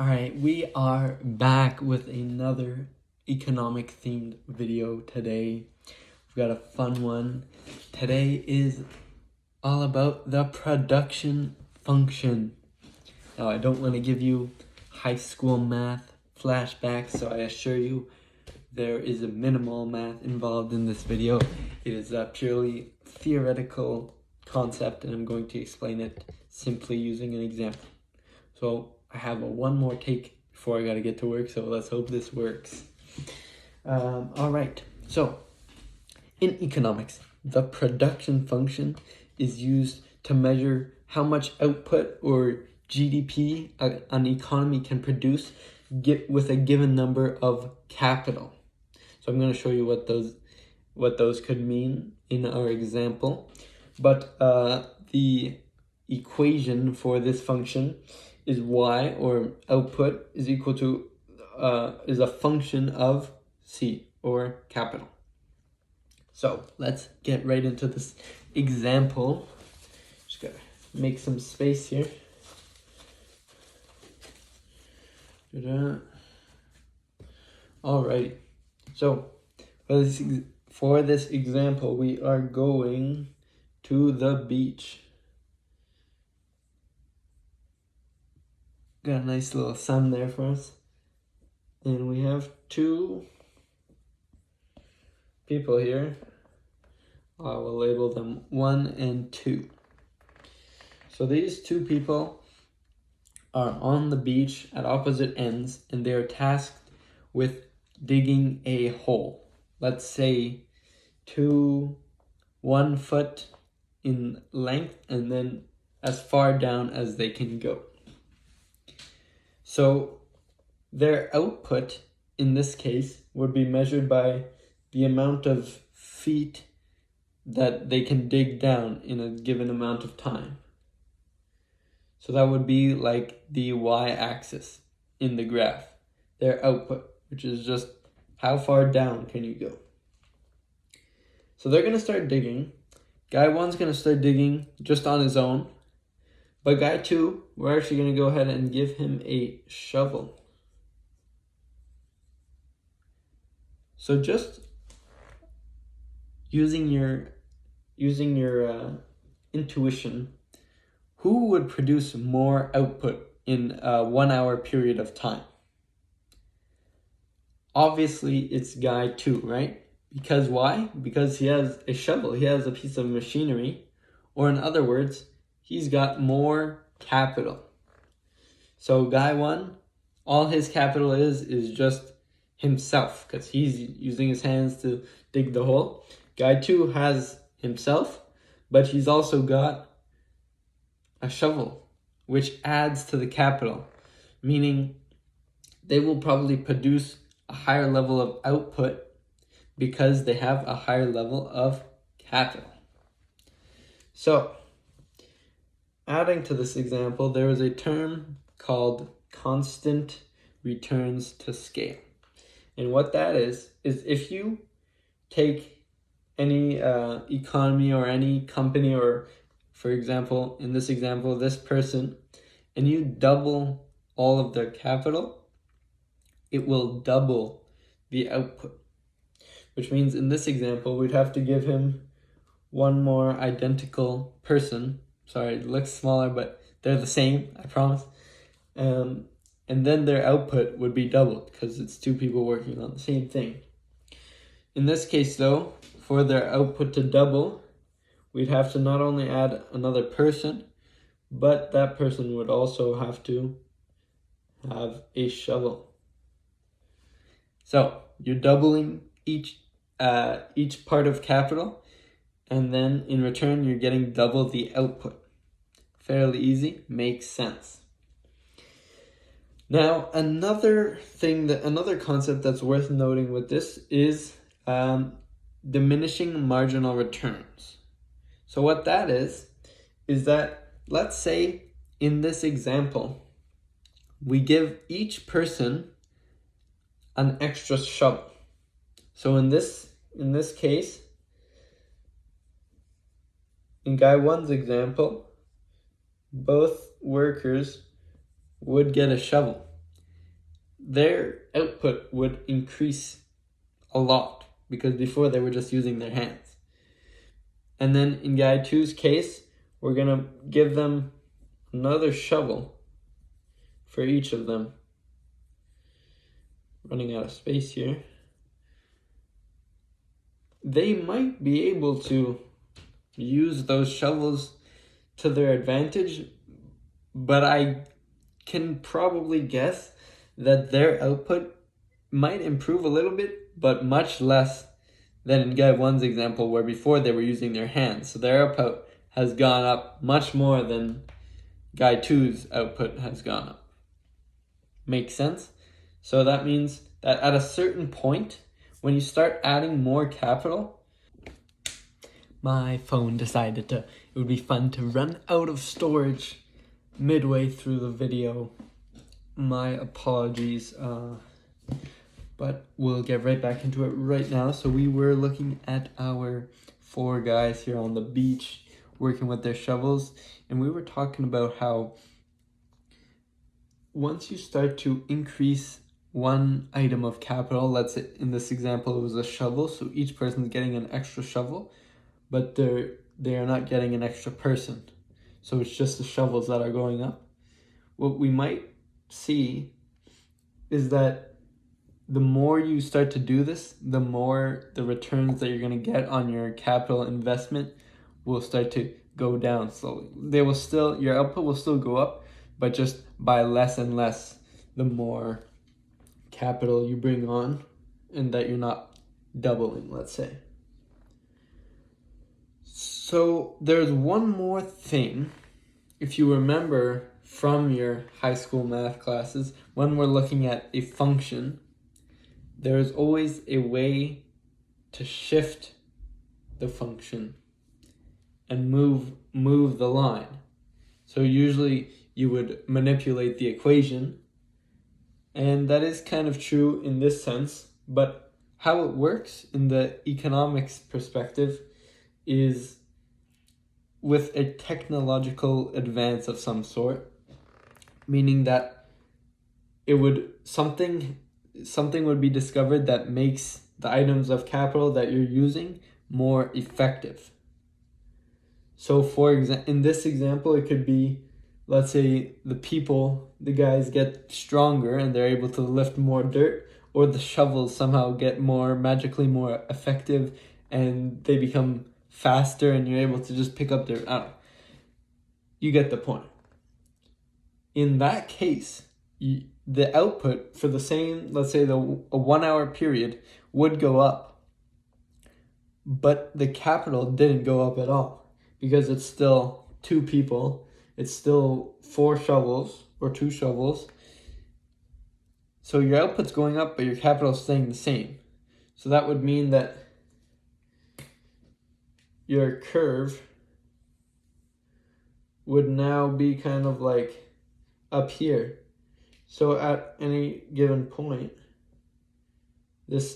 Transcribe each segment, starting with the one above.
All right, we are back with another economic themed video today. We've got a fun one. Today is all about the production function. Now, I don't want to give you high school math flashbacks, so I assure you there is a minimal math involved in this video. It is a purely theoretical concept, and I'm going to explain it simply using an example. So I have one more take before I gotta get to work, so let's hope this works. All right, so in economics, the production function is used to measure how much output or GDP an economy can produce with a given number of capital. So I'm going to show you what those could mean in our example. But the equation for this function is y, or output, is equal to is a function of C, or capital. So let's get right into this example. Just gotta make some space here. Alrighty. So for this example, we are going to the beach. Got a nice little sun there for us. And we have two people here. I will label them 1 and 2. So these two people are on the beach at opposite ends, and they are tasked with digging a hole. Let's say 1 foot in length, and then as far down as they can go. So their output in this case would be measured by the amount of feet that they can dig down in a given amount of time. So that would be like the y-axis in the graph, their output, which is just how far down can you go. So they're going to start digging. Guy 1's going to start digging just on his own. But guy 2, we're actually going to go ahead and give him a shovel. So just using your intuition, who would produce more output in a 1 hour period of time? Obviously, it's guy 2, right? Because why? Because he has a shovel, he has a piece of machinery, or in other words, he's got more capital. So guy 1, all his capital is just himself, because he's using his hands to dig the hole. Guy 2 has himself, but he's also got a shovel, which adds to the capital, meaning they will probably produce a higher level of output because they have a higher level of capital. So, adding to this example, there is a term called constant returns to scale. And what that is if you take any economy or any company, or for example, in this example, this person, and you double all of their capital, it will double the output. Which means in this example, we'd have to give him one more identical person. Sorry, it looks smaller, but they're the same, I promise. And then their output would be doubled because it's two people working on the same thing. In this case, though, for their output to double, we'd have to not only add another person, but that person would also have to have a shovel. So you're doubling each part of capital, and then in return you're getting double the output. Fairly easy, makes sense. Now another concept that's worth noting with this is diminishing marginal returns. So what that is that, let's say in this example, we give each person an extra shovel. So in this case, in guy 1's example, both workers would get a shovel. their output would increase a lot, because before they were just using their hands. And then in guy 2's case, we're going to give them another shovel for each of them. Running out of space here. They might be able to use those shovels to their advantage, but I can probably guess that their output might improve a little bit, but much less than in guy 1's example, where before they were using their hands. So their output has gone up much more than guy 2's output has gone up. Makes sense? So that means that at a certain point, when you start adding more capital, my phone decided it would be fun to run out of storage midway through the video. My apologies, but we'll get right back into it right now. So we were looking at our 4 guys here on the beach working with their shovels, and we were talking about how once you start to increase one item of capital, let's say in this example it was a shovel, so each person's getting an extra shovel, but they are not getting an extra person, so it's just the shovels that are going up. What we might see is that the more you start to do this, the more the returns that you're going to get on your capital investment will start to go down slowly. Your output will still go up, but just by less and less the more capital you bring on, and that you're not doubling, let's say. So there's one more thing, if you remember from your high school math classes, when we're looking at a function, there's always a way to shift the function and move the line. So usually you would manipulate the equation, and that is kind of true in this sense, but how it works in the economics perspective is with a technological advance of some sort, meaning that something would be discovered that makes the items of capital that you're using more effective. So for example, in this example, it could be, let's say the guys get stronger and they're able to lift more dirt, or the shovels somehow get magically more effective and they become faster and you're able to just pick up dirt. I don't know. You get the point. In that case, the output for the same, let's say a 1 hour period, would go up, but the capital didn't go up at all, because it's still 2 people. It's still 4 shovels or 2 shovels. So your output's going up, but your capital is staying the same. So that would mean that your curve would now be kind of like up here. So at any given point,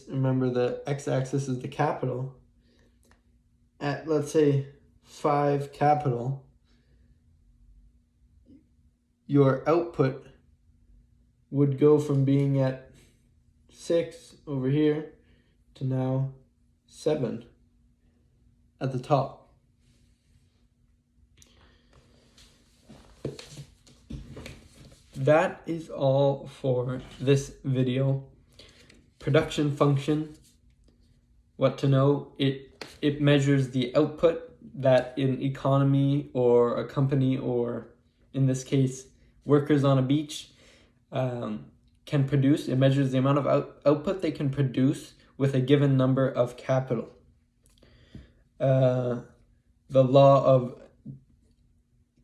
remember the x-axis is the capital. At, let's say, 5 capital, your output would go from being at 6 over here to now 7 at the top. That is all for this video. Production function, what to know, it measures the output that an economy or a company, or in this case workers on a beach, can produce. It measures the amount of output they can produce with a given number of capital. The law of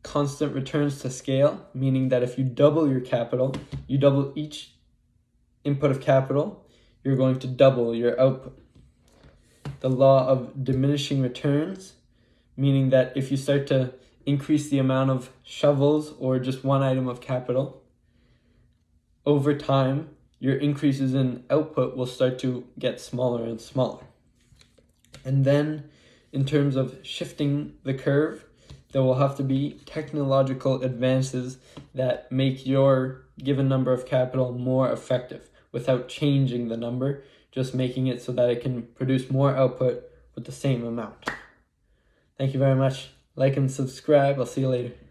constant returns to scale, meaning that if you double your capital, you double each input of capital, you're going to double your output. The law of diminishing returns, meaning that if you start to increase the amount of shovels or just one item of capital, over time, your increases in output will start to get smaller and smaller. And then, in terms of shifting the curve, there will have to be technological advances that make your given number of capital more effective without changing the number, just making it so that it can produce more output with the same amount. Thank you very much. Like and subscribe. I'll see you later.